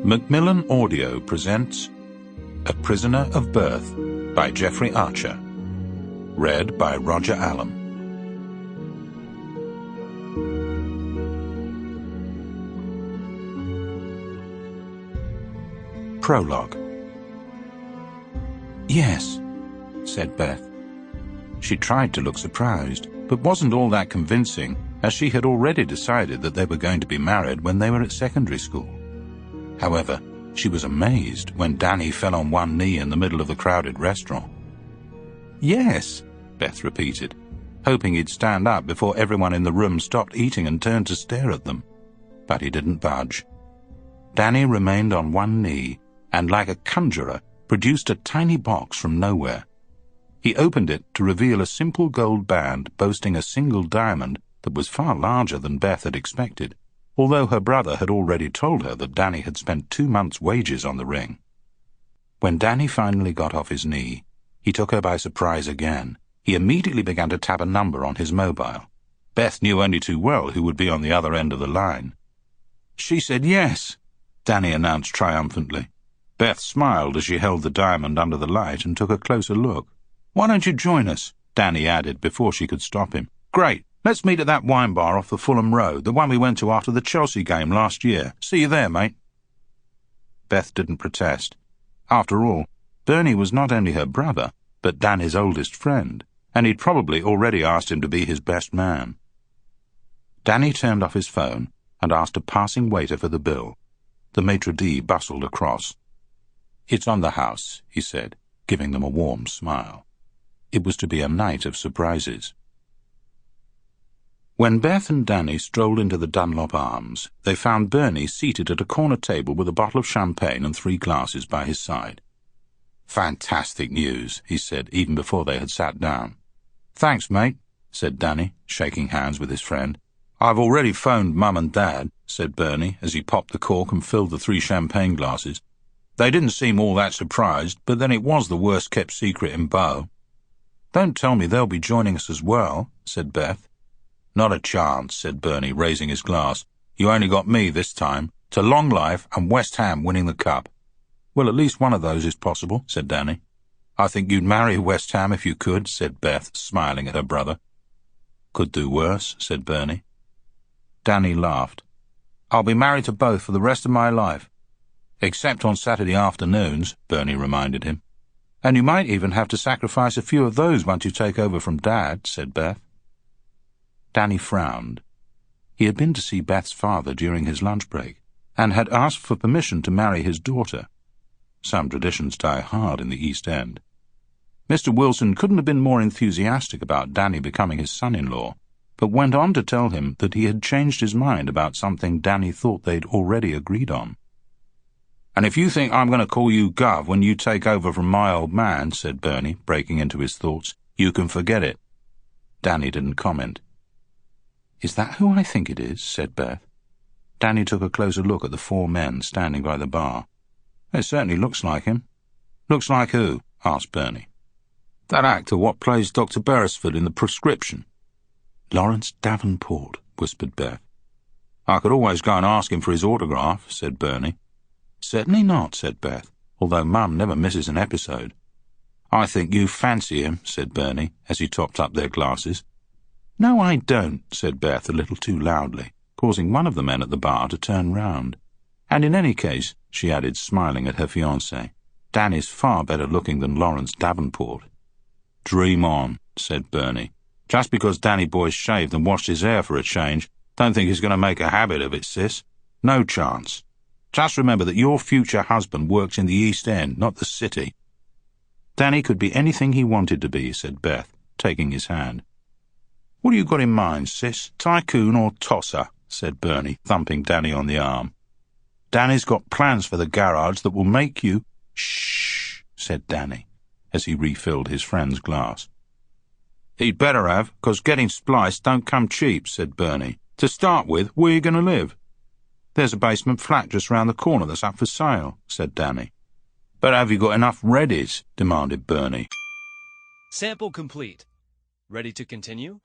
Macmillan Audio presents A Prisoner of Birth by Geoffrey Archer. Read by Roger Allam. Prologue. "Yes," said Beth. She tried to look surprised, but wasn't all that convincing, as she had already decided that they were going to be married when they were at secondary school. However, she was amazed when Danny fell on one knee in the middle of the crowded restaurant. "Yes," Beth repeated, hoping he'd stand up before everyone in the room stopped eating and turned to stare at them. But he didn't budge. Danny remained on one knee and, like a conjurer, produced a tiny box from nowhere. He opened it to reveal a simple gold band boasting a single diamond that was far larger than Beth had expected, although her brother had already told her that Danny had spent 2 months' wages on the ring. When Danny finally got off his knee, he took her by surprise again. He immediately began to tap a number on his mobile. Beth knew only too well who would be on the other end of the line. "She said yes," Danny announced triumphantly. Beth smiled as she held the diamond under the light and took a closer look. "Why don't you join us?" Danny added before she could stop him. "Great. Let's meet at that wine bar off the Fulham Road, the one we went to after the Chelsea game last year. See you there, mate." Beth didn't protest. After all, Bernie was not only her brother, but Danny's oldest friend, and he'd probably already asked him to be his best man. Danny turned off his phone and asked a passing waiter for the bill. The maitre d' bustled across. "It's on the house," he said, giving them a warm smile. It was to be a night of surprises. When Beth and Danny strolled into the Dunlop Arms, they found Bernie seated at a corner table with a bottle of champagne and 3 glasses by his side. "Fantastic news," he said, even before they had sat down. "Thanks, mate," said Danny, shaking hands with his friend. "I've already phoned Mum and Dad," said Bernie, as he popped the cork and filled the 3 champagne glasses. "They didn't seem all that surprised, but then it was the worst-kept secret in Bow." "Don't tell me they'll be joining us as well," said Beth. "Not a chance," said Bernie, raising his glass. "You only got me this time. To long life and West Ham winning the cup." "Well, at least one of those is possible," said Danny. "I think you'd marry West Ham if you could," said Beth, smiling at her brother. "Could do worse," said Bernie. Danny laughed. "I'll be married to both for the rest of my life." "Except on Saturday afternoons," Bernie reminded him. "And you might even have to sacrifice a few of those once you take over from Dad," said Beth. Danny frowned. He had been to see Beth's father during his lunch break, and had asked for permission to marry his daughter. Some traditions die hard in the East End. Mr. Wilson couldn't have been more enthusiastic about Danny becoming his son-in-law, but went on to tell him that he had changed his mind about something Danny thought they'd already agreed on. "And if you think I'm going to call you Gov when you take over from my old man," said Bernie, breaking into his thoughts, "you can forget it." Danny didn't comment. "Is that who I think it is?" said Beth. Danny took a closer look at the 4 men standing by the bar. "It certainly looks like him." "Looks like who?" asked Bernie. "That actor what plays Dr. Beresford in The Prescription." "Lawrence Davenport," whispered Beth. "I could always go and ask him for his autograph," said Bernie. "Certainly not," said Beth, "although Mum never misses an episode." "I think you fancy him," said Bernie, as he topped up their glasses. "No, I don't," said Beth a little too loudly, causing one of the men at the bar to turn round. "And in any case," she added, smiling at her fiancé, "Danny's far better looking than Lawrence Davenport." "Dream on," said Bernie. "Just because Danny boy's shaved and washed his hair for a change, don't think he's going to make a habit of it, sis. No chance. Just remember that your future husband works in the East End, not the City." "Danny could be anything he wanted to be," said Beth, taking his hand. "What have you got in mind, sis? Tycoon or tosser?" said Bernie, thumping Danny on the arm. "Danny's got plans for the garage that will make you—" "Shh," said Danny, as he refilled his friend's glass. "He'd better have, 'cause getting spliced don't come cheap," said Bernie. "To start with, where are you going to live?" "There's a basement flat just round the corner that's up for sale," said Danny. "But have you got enough readies?" demanded Bernie. Sample complete. Ready to continue?